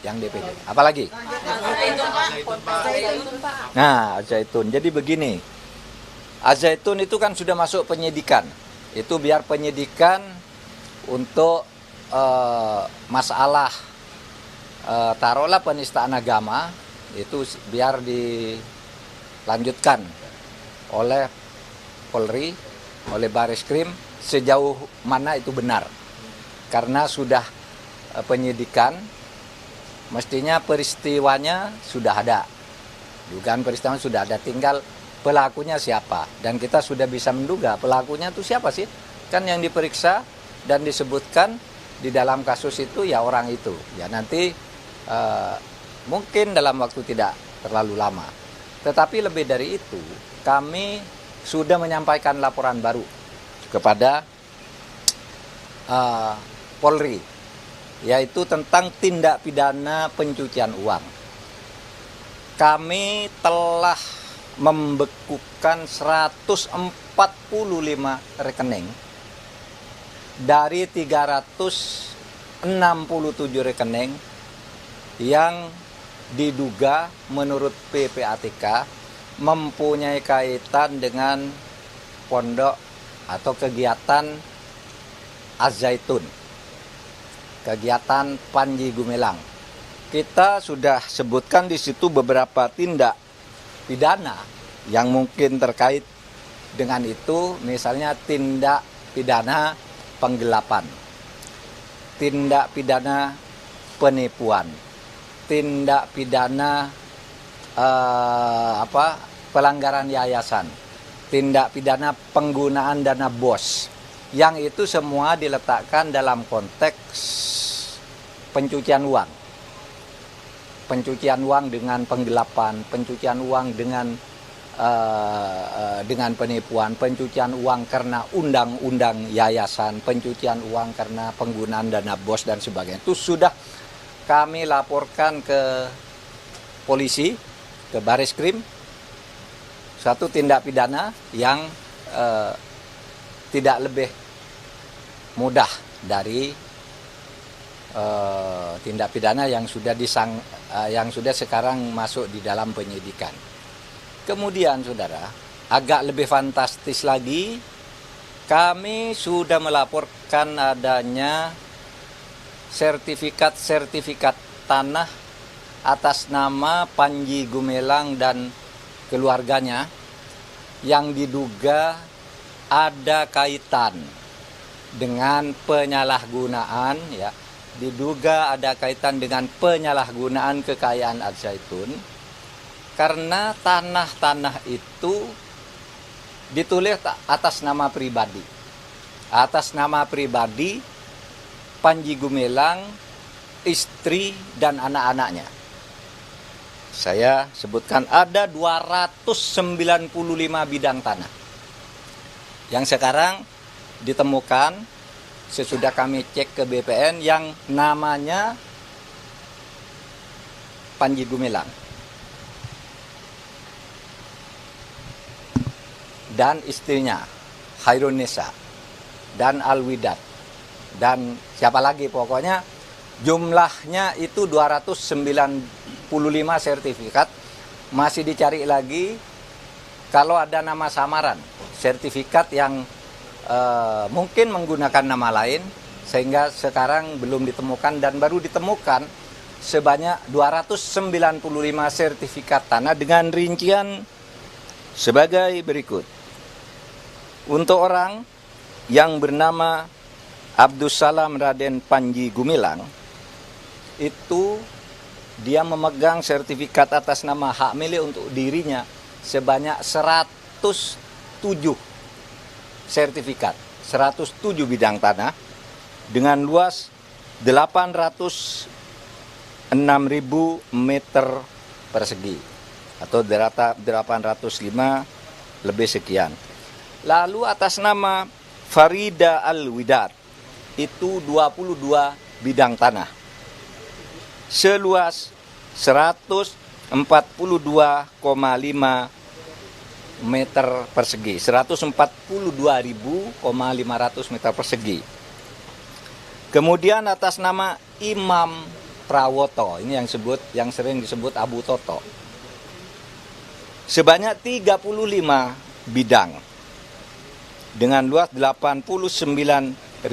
yang DPD. Apalagi? Nah, Al-Zaitun. Jadi begini, Al-Zaitun itu kan sudah masuk penyidikan. Itu biar penyidikan untuk masalah taruhlah penistaan agama, itu biar dilanjutkan oleh Polri, oleh Bareskrim sejauh mana itu benar. Karena sudah penyidikan, mestinya peristiwanya sudah ada. Dugaan peristiwa sudah ada, tinggal pelakunya siapa. Dan kita sudah bisa menduga pelakunya itu siapa sih? Kan yang diperiksa dan disebutkan di dalam kasus itu ya orang itu. Ya nanti mungkin dalam waktu tidak terlalu lama. Tetapi lebih dari itu, kami sudah menyampaikan laporan baru kepada Polri, yaitu tentang tindak pidana pencucian uang. Kami telah membekukan 145 rekening dari 367 rekening yang diduga menurut PPATK mempunyai kaitan dengan pondok atau kegiatan Az-Zaitun, kegiatan Panji Gumilang. Kita sudah sebutkan di situ beberapa tindak pidana yang mungkin terkait dengan itu, misalnya tindak pidana penggelapan, tindak pidana penipuan, tindak pidana pelanggaran yayasan, tindak pidana penggunaan dana BOS, yang itu semua diletakkan dalam konteks pencucian uang. Pencucian uang dengan penggelapan, pencucian uang dengan penipuan, pencucian uang karena undang-undang yayasan, pencucian uang karena penggunaan dana BOS dan sebagainya. Itu sudah kami laporkan ke polisi, ke Bareskrim, suatu tindak pidana yang tidak lebih mudah dari tindak pidana yang sudah sekarang masuk di dalam penyidikan. Kemudian saudara, agak lebih fantastis lagi, kami sudah melaporkan adanya sertifikat tanah atas nama Panji Gumilang dan keluarganya yang diduga ada kaitan dengan penyalahgunaan, ya, diduga ada kaitan dengan penyalahgunaan kekayaan Al-Zaitun, karena tanah-tanah itu ditulis atas nama pribadi. Atas nama pribadi Panji Gumilang, istri dan anak-anaknya. Saya sebutkan ada 295 bidang tanah yang sekarang ditemukan sesudah kami cek ke BPN yang namanya Panji Gumilang dan istrinya Hairunisa dan Alwidat dan siapa lagi, pokoknya jumlahnya itu 295 sertifikat. Masih dicari lagi kalau ada nama samaran, sertifikat yang mungkin menggunakan nama lain, sehingga sekarang belum ditemukan dan baru ditemukan sebanyak 295 sertifikat tanah dengan rincian sebagai berikut. Untuk orang yang bernama Abdussalam Raden Panji Gumilang, itu dia memegang sertifikat atas nama hak milik untuk dirinya sebanyak 107 sertifikat, 107 bidang tanah dengan luas 806.000 meter persegi atau 805 lebih sekian. Lalu atas nama Farida Al-Widat itu 22 bidang tanah seluas 142,5 meter persegi, 142.500 meter persegi. Kemudian atas nama Imam Prawoto, ini yang sering disebut Abu Toto. Sebanyak 35 bidang dengan luas 89.700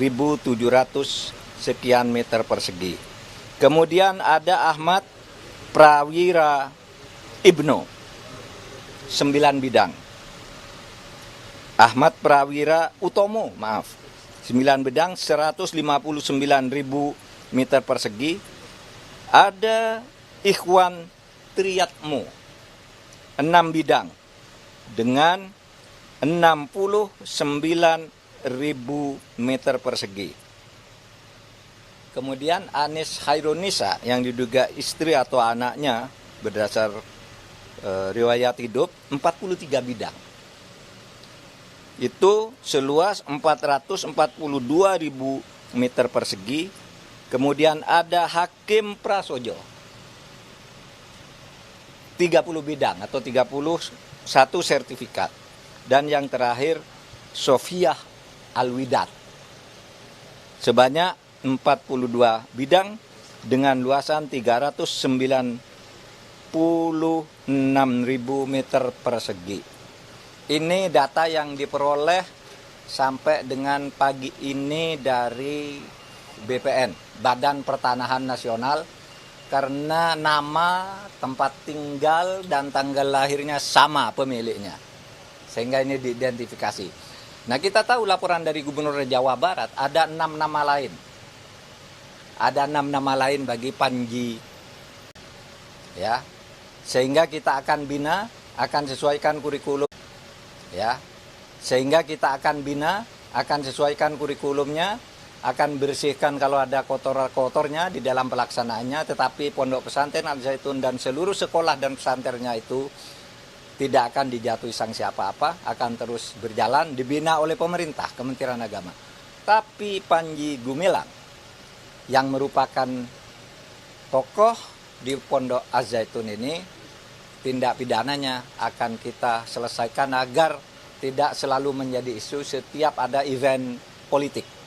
sekian meter persegi. Kemudian ada Ahmad Prawira Ibnu, 9 bidang. Ahmad Prawira Utomo, 9 bidang, 159.000 meter persegi. Ada Ikhwan Triyatmo, 6 bidang dengan 69.000 meter persegi. Kemudian Anis Hairunisa yang diduga istri atau anaknya berdasar riwayat hidup 43 bidang. Itu seluas 442.000 meter persegi. Kemudian ada Hakim Prasojo, 30 bidang atau 31 sertifikat. Dan yang terakhir Sofiah Alwidat, sebanyak 42 bidang dengan luasan 396.000 meter persegi. Ini data yang diperoleh sampai dengan pagi ini dari BPN, Badan Pertanahan Nasional, karena nama, tempat tinggal, dan tanggal lahirnya sama pemiliknya. Sehingga ini diidentifikasi. Nah, kita tahu laporan dari Gubernur Jawa Barat, ada 6 nama lain. Ada 6 nama lain bagi Panji. Ya. Sehingga kita akan bina, akan sesuaikan kurikulum. Ya. Sehingga kita akan bina, akan sesuaikan kurikulumnya, akan bersihkan kalau ada kotor-kotornya di dalam pelaksanaannya, tetapi Pondok Pesantren Al Zaitun dan seluruh sekolah dan pesantrennya itu tidak akan dijatuhi sanksi apa-apa, akan terus berjalan, dibina oleh pemerintah, Kementerian Agama. Tapi Panji Gumilang yang merupakan tokoh di Pondok Al Zaitun ini, tindak pidananya akan kita selesaikan agar tidak selalu menjadi isu setiap ada event politik.